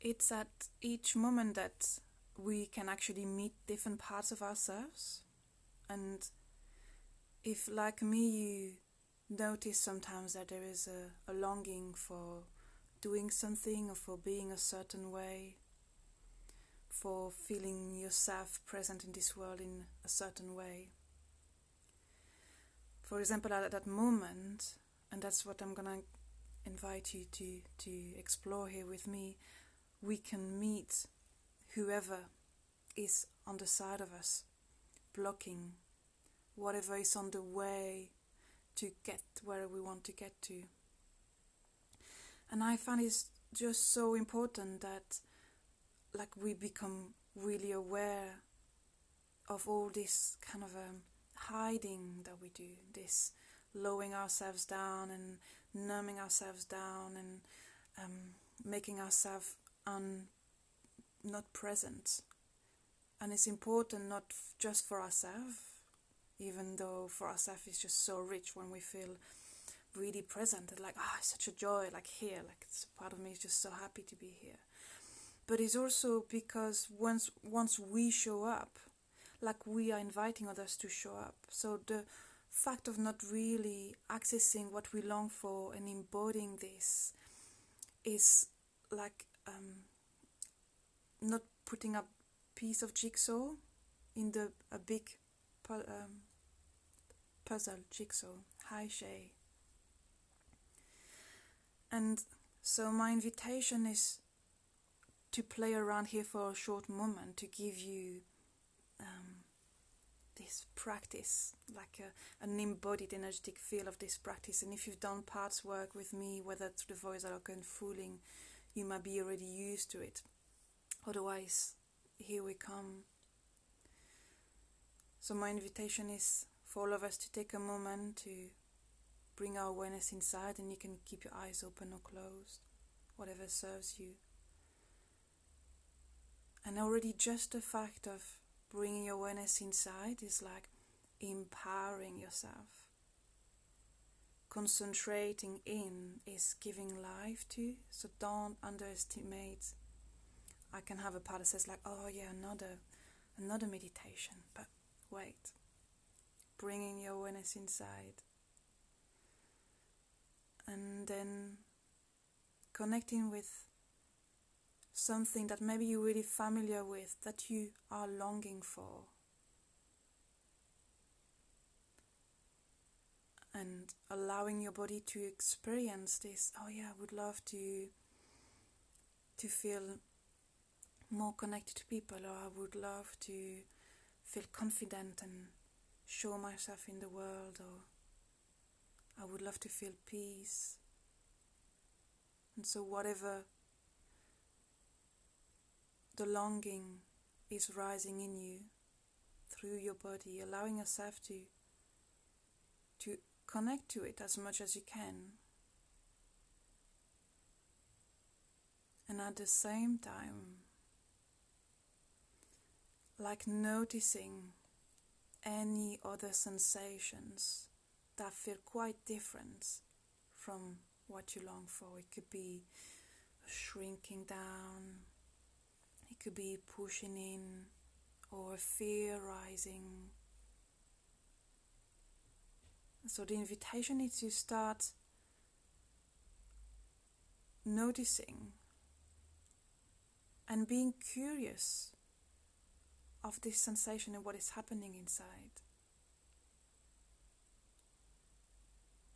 it's at each moment that we can actually meet different parts of ourselves. And if, like me, you notice sometimes that there is a longing for doing something or for being a certain way, for feeling yourself present in this world in a certain way. For example, at that moment, and that's what I'm gonna invite you to explore here with me, we can meet whoever is on the side of us, blocking whatever is on the way to get where we want to get to. And I find it's just so important that we become really aware of all this kind of hiding that we do, this lowering ourselves down and numbing ourselves down and making ourselves not present. And it's important not just for ourselves, even though for ourselves it's just so rich when we feel really present and it's such a joy, here, it's part of me is just so happy to be here. But it's also because once we show up, we are inviting others to show up. So the fact of not really accessing what we long for and embodying this is not putting a piece of jigsaw in a big puzzle jigsaw. Hi, Shay. And so my invitation is to play around here for a short moment, to give you this practice, an embodied energetic feel of this practice. And if you've done parts work with me, whether through the voice or unfooling, you might be already used to it. Otherwise, here we come. So my invitation is for all of us to take a moment to bring our awareness inside, and you can keep your eyes open or closed, whatever serves you. And already just the fact of bringing your awareness inside is like empowering yourself. Concentrating in is giving life to, so don't underestimate. I can have a part that says oh yeah, another meditation, but wait. Bringing your awareness inside. And then connecting with something that maybe you're really familiar with, that you are longing for. And allowing your body to experience this. Oh yeah, I would love to feel more connected to people, or I would love to feel confident and show myself in the world, or I would love to feel peace. And so whatever the longing is rising in you through your body, allowing yourself to connect to it as much as you can. And at the same time, noticing any other sensations that feel quite different from what you long for. It could be a shrinking down, it could be pushing in, or a fear rising. So the invitation is to start noticing and being curious of this sensation and what is happening inside.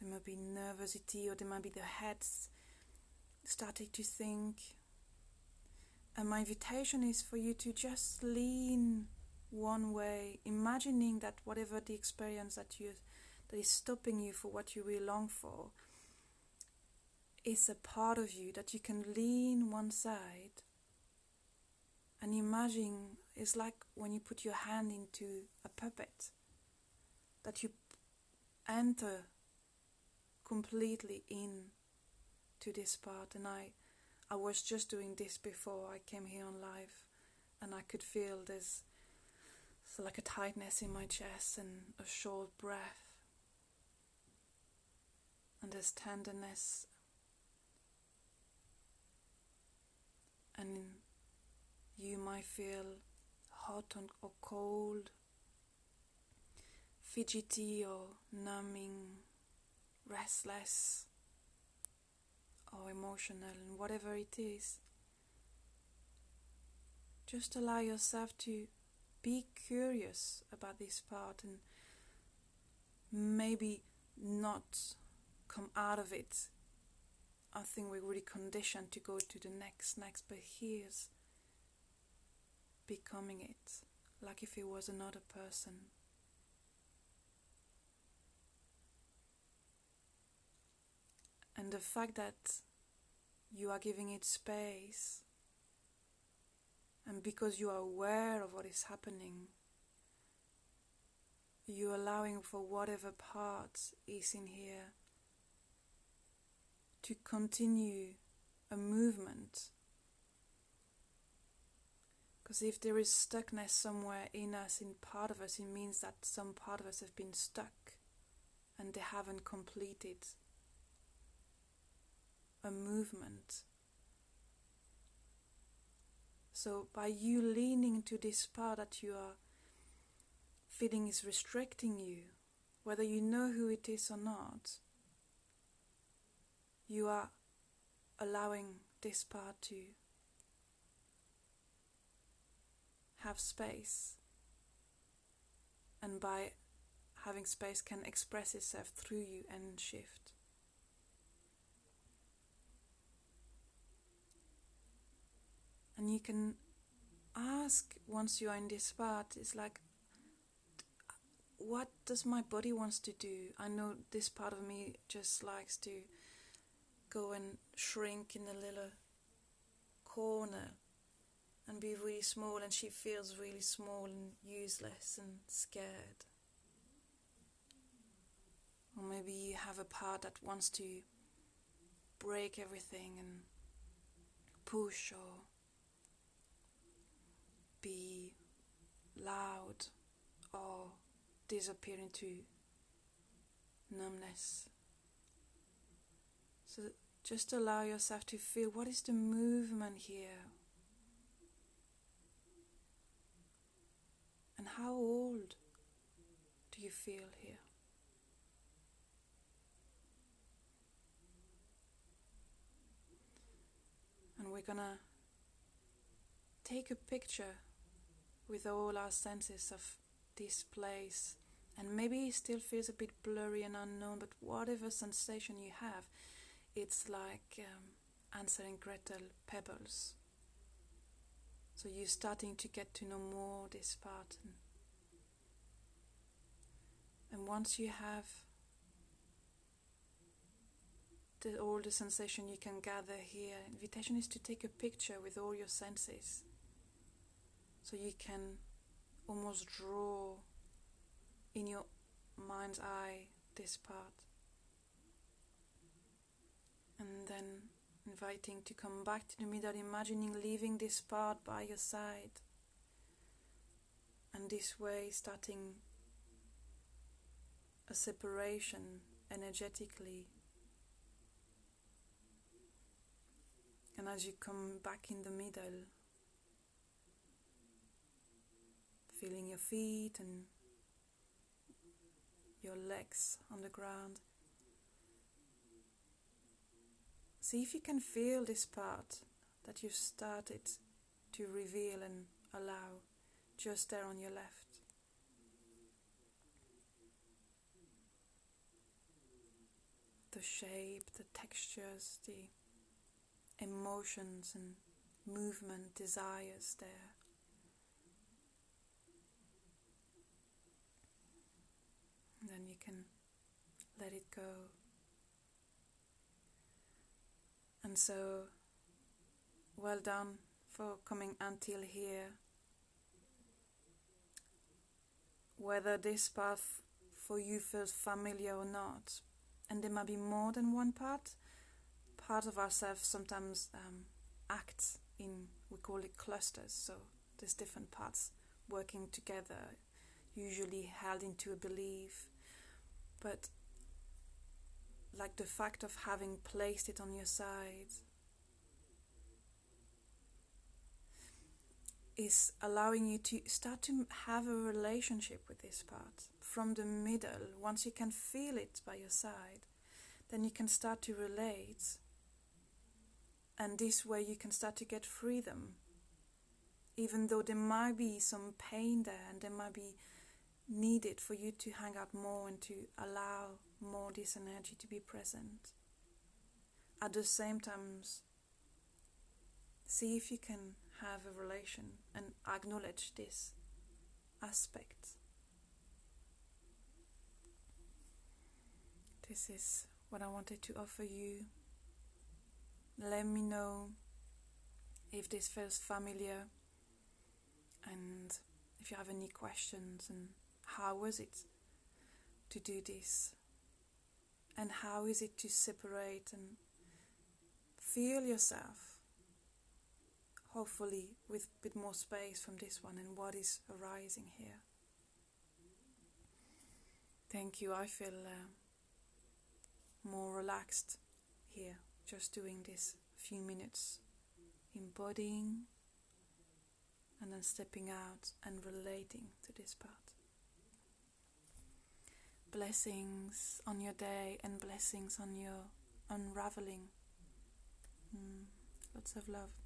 There might be nervosity, or there might be the head starting to think. And my invitation is for you to just lean one way, imagining that whatever the experience that is stopping you for what you really long for is a part of you, that you can lean one side and imagine. It's like when you put your hand into a puppet, that you enter completely in to this part. And I was just doing this before I came here on live, and I could feel this a tightness in my chest and a short breath, and there's tenderness. And and you might feel hot or cold, fidgety or numbing, restless or emotional, and whatever it is, just allow yourself to be curious about this part and maybe not come out of it. I think we're really conditioned to go to the next, but here's becoming it, like if it was another person. And the fact that you are giving it space, and because you are aware of what is happening, you're allowing for whatever part is in here to continue a movement. Because if there is stuckness somewhere in us, in part of us, it means that some part of us have been stuck and they haven't completed a movement. So by you leaning to this part that you are feeling is restricting you, whether you know who it is or not, you are allowing this part to have space, and by having space can express itself through you and shift. And you can ask, once you are in this part, it's like, what does my body wants to do? I know this part of me just likes to go and shrink in a little corner and be really small, and she feels really small and useless and scared. Or maybe you have a part that wants to break everything and push or be loud or disappear into numbness. So just allow yourself to feel, what is the movement here? And how old do you feel here? And we're gonna take a picture with all our senses of this place, and maybe it still feels a bit blurry and unknown, but whatever sensation you have, it's like Hansel and Gretel pebbles. So you're starting to get to know more this part, and once you have all the sensation you can gather here, invitation is to take a picture with all your senses, so you can almost draw in your mind's eye this part, and then inviting to come back to the middle, imagining leaving this part by your side, and this way starting a separation energetically. And as you come back in the middle, feeling your feet and your legs on the ground, see if you can feel this part that you've started to reveal and allow just there on your left. The shape, the textures, the emotions and movement, desires there. And then you can let it go. And so, well done for coming until here. Whether this path for you feels familiar or not, and there might be more than one part of ourselves sometimes acts in, we call it clusters, so there's different parts working together, usually held into a belief, but like the fact of having placed it on your side is allowing you to start to have a relationship with this part from the middle. Once you can feel it by your side, then you can start to relate, and this way you can start to get freedom, even though there might be some pain there and there might be needed for you to hang out more and to allow more this energy to be present. At the same time, see if you can have a relation and acknowledge this aspect. This is what I wanted to offer you. Let me know if this feels familiar and if you have any questions, and how was it to do this, and how is it to separate and feel yourself, hopefully with a bit more space from this one and what is arising here. Thank you. I feel more relaxed here, just doing this few minutes, embodying and then stepping out and relating to this part. Blessings on your day and blessings on your unraveling. Lots of love.